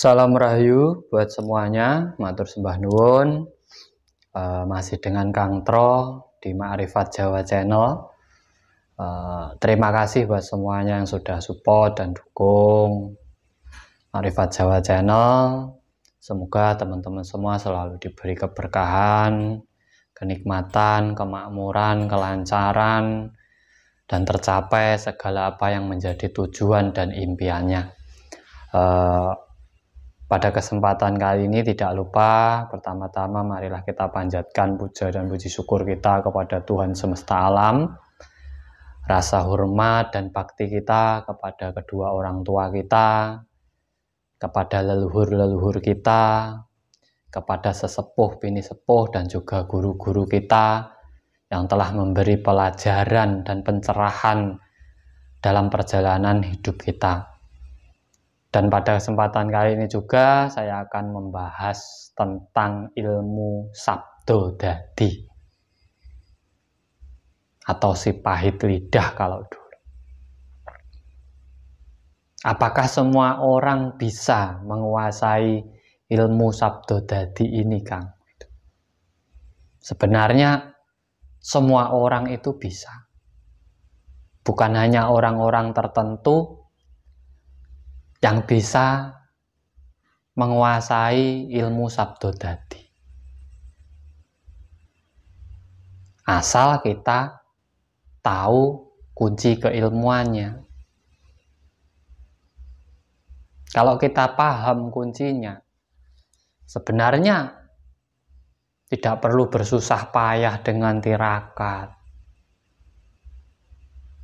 Salam Rahayu buat semuanya, matur sembah nuwun. Masih dengan Kang Tro di Ma'rifat Jawa Channel. Terima kasih buat semuanya yang sudah support dan dukung Ma'rifat Jawa Channel. Semoga teman-teman semua selalu diberi keberkahan, kenikmatan, kemakmuran, kelancaran, dan tercapai segala apa yang menjadi tujuan dan impiannya. Pada kesempatan kali ini tidak lupa, pertama-tama marilah kita panjatkan puja dan puji syukur kita kepada Tuhan semesta alam. Rasa hormat dan bakti kita kepada kedua orang tua kita, kepada leluhur-leluhur kita, kepada sesepuh, bini sepuh, dan juga guru-guru kita yang telah memberi pelajaran dan pencerahan dalam perjalanan hidup kita. Dan pada kesempatan kali ini juga saya akan membahas tentang ilmu sabdo dadi atau si pahit lidah kalau dulu. Apakah semua orang bisa menguasai ilmu sabdo dadi ini, Kang? Sebenarnya semua orang itu bisa. Bukan hanya orang-orang tertentu yang bisa menguasai ilmu sabdo dadi. Asal kita tahu kunci keilmuannya. Kalau kita paham kuncinya, sebenarnya tidak perlu bersusah payah dengan tirakat.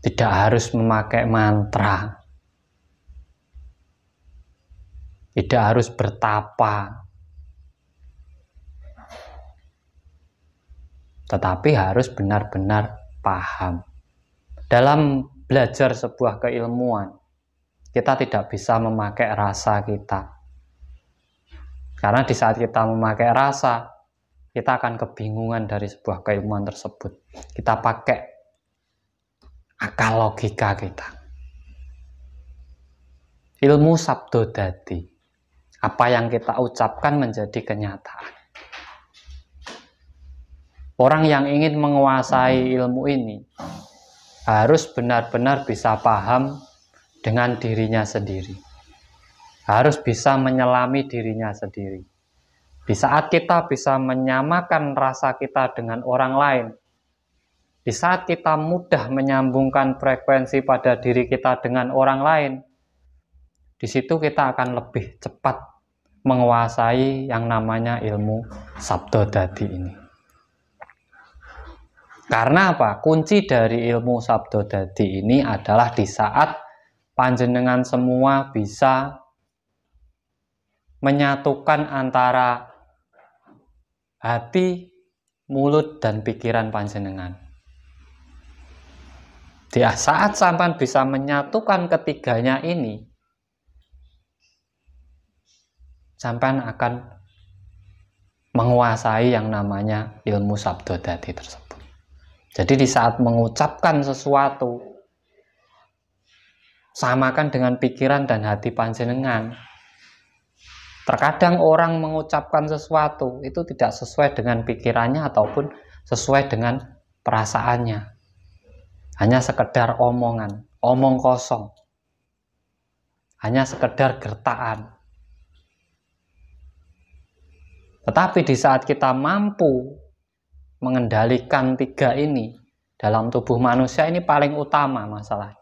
Tidak harus memakai mantra. Tidak harus bertapa, tetapi harus benar-benar paham. Dalam belajar sebuah keilmuan, kita tidak bisa memakai rasa kita. Karena di saat kita memakai rasa, kita akan kebingungan dari sebuah keilmuan tersebut. Kita pakai akal logika kita. Ilmu sabdo dadi. Apa yang kita ucapkan menjadi kenyataan. Orang yang ingin menguasai ilmu ini harus benar-benar bisa paham dengan dirinya sendiri. Harus bisa menyelami dirinya sendiri. Di saat kita bisa menyamakan rasa kita dengan orang lain, di saat kita mudah menyambungkan frekuensi pada diri kita dengan orang lain, di situ kita akan lebih cepat menguasai yang namanya ilmu sabdo dadi ini. Karena apa? Kunci dari ilmu sabdo dadi ini adalah di saat panjenengan semua bisa menyatukan antara hati, mulut, dan pikiran panjenengan. Di saat sampean bisa menyatukan ketiganya ini, sampean akan menguasai yang namanya ilmu sabdo dadi tersebut. Jadi di saat mengucapkan sesuatu, samakan dengan pikiran dan hati panjenengan. Terkadang orang mengucapkan sesuatu itu tidak sesuai dengan pikirannya ataupun sesuai dengan perasaannya. Hanya sekedar omongan, omong kosong. Hanya sekedar gertakan. Tetapi di saat kita mampu mengendalikan tiga ini dalam tubuh manusia, ini paling utama masalahnya.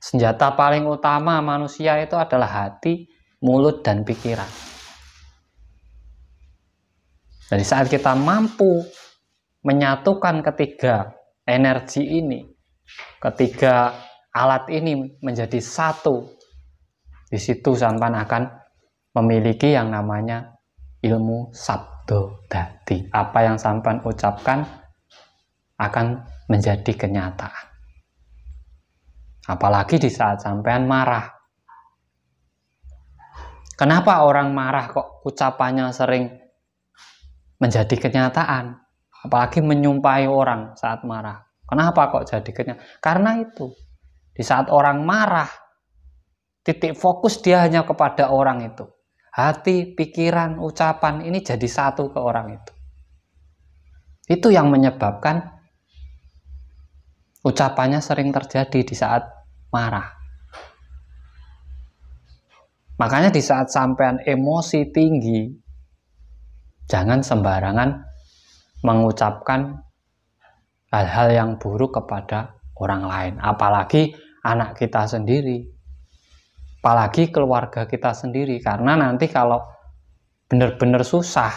Senjata paling utama manusia itu adalah hati, mulut, dan pikiran. Jadi saat kita mampu menyatukan ketiga energi ini, ketiga alat ini menjadi satu, di situ sampean akan memiliki yang namanya ilmu sabdo dadi. Apa yang sampean ucapkan akan menjadi kenyataan. Apalagi di saat sampean marah. Kenapa orang marah kok ucapannya sering menjadi kenyataan? Apalagi menyumpahi orang saat marah. Kenapa kok jadi kenyataan? Karena itu, di saat orang marah, titik fokus dia hanya kepada orang itu. Hati, pikiran, ucapan ini jadi satu ke orang itu. Itu yang menyebabkan ucapannya sering terjadi di saat marah. Makanya di saat sampean emosi tinggi, jangan sembarangan mengucapkan hal-hal yang buruk kepada orang lain, apalagi anak kita sendiri, apalagi keluarga kita sendiri, karena nanti kalau benar-benar susah,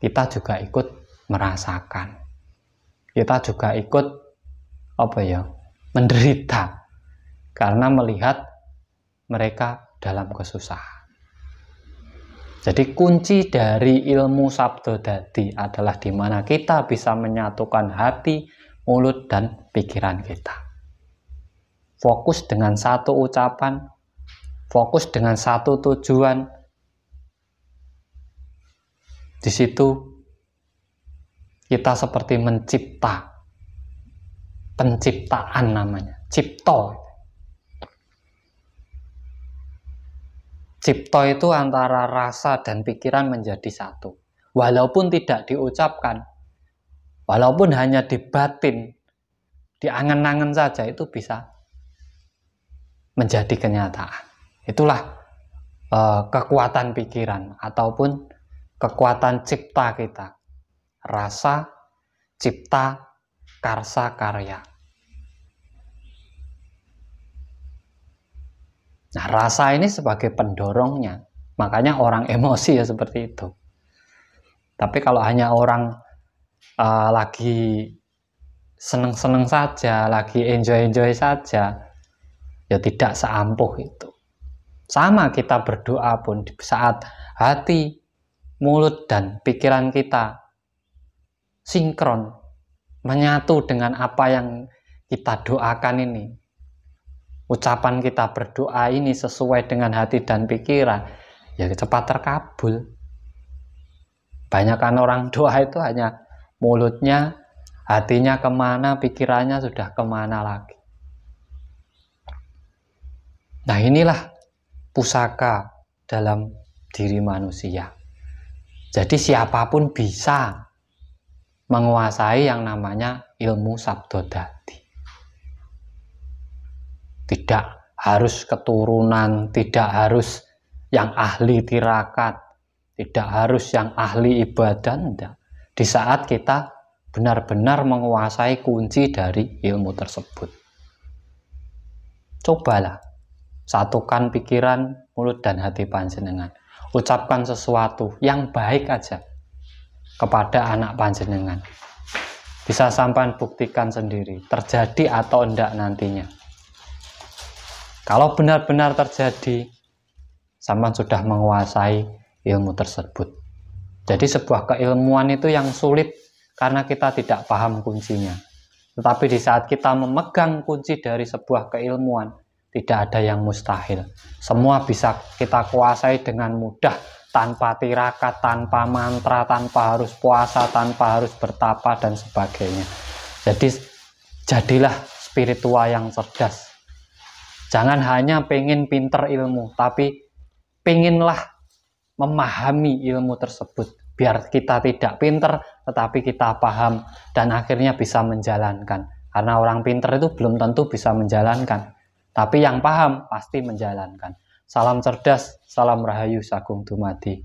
kita juga ikut merasakan, kita juga ikut menderita karena melihat mereka dalam kesusahan. Jadi kunci dari ilmu Sabdo Dadi adalah di mana kita bisa menyatukan hati, mulut, dan pikiran kita. Fokus dengan satu ucapan, fokus dengan satu tujuan. Di situ kita seperti mencipta, penciptaan namanya, cipto. Cipto itu antara rasa dan pikiran menjadi satu. Walaupun tidak diucapkan, walaupun hanya di batin, di angan-angan saja, itu bisa menjadi kenyataan. Itulah kekuatan pikiran ataupun kekuatan cipta kita. Rasa, cipta, karsa, karya. Nah, rasa ini sebagai pendorongnya, makanya orang emosi ya seperti itu. Tapi kalau hanya orang lagi seneng-seneng saja, lagi enjoy-enjoy saja, ya tidak seampuh itu. Sama kita berdoa pun, di saat hati, mulut, dan pikiran kita sinkron, menyatu dengan apa yang kita doakan ini, ucapan kita berdoa ini sesuai dengan hati dan pikiran, ya cepat terkabul. Banyakkan orang doa itu hanya mulutnya, hatinya kemana, pikirannya sudah kemana lagi. Nah, inilah pusaka dalam diri manusia. Jadi siapapun bisa menguasai yang namanya ilmu Sabdo Dadi. Tidak harus keturunan, tidak harus yang ahli tirakat, tidak harus yang ahli ibadah, enggak. Di saat kita benar-benar menguasai kunci dari ilmu tersebut. Cobalah satukan pikiran, mulut, dan hati panjenengan. Ucapkan sesuatu yang baik aja kepada anak panjenengan. Bisa sampai buktikan sendiri, terjadi atau enggak nantinya. Kalau benar-benar terjadi, sampean sudah menguasai ilmu tersebut. Jadi sebuah keilmuan itu yang sulit karena kita tidak paham kuncinya. Tetapi di saat kita memegang kunci dari sebuah keilmuan, tidak ada yang mustahil. Semua bisa kita kuasai dengan mudah, tanpa tirakat, tanpa mantra, tanpa harus puasa, tanpa harus bertapa, dan sebagainya. Jadi jadilah spiritual yang cerdas. Jangan hanya pengen pinter ilmu, tapi pengenlah memahami ilmu tersebut. Biar kita tidak pinter, tetapi kita paham dan akhirnya bisa menjalankan. Karena orang pinter itu belum tentu bisa menjalankan, tapi yang paham pasti menjalankan. Salam cerdas, salam rahayu, sagung dumadi.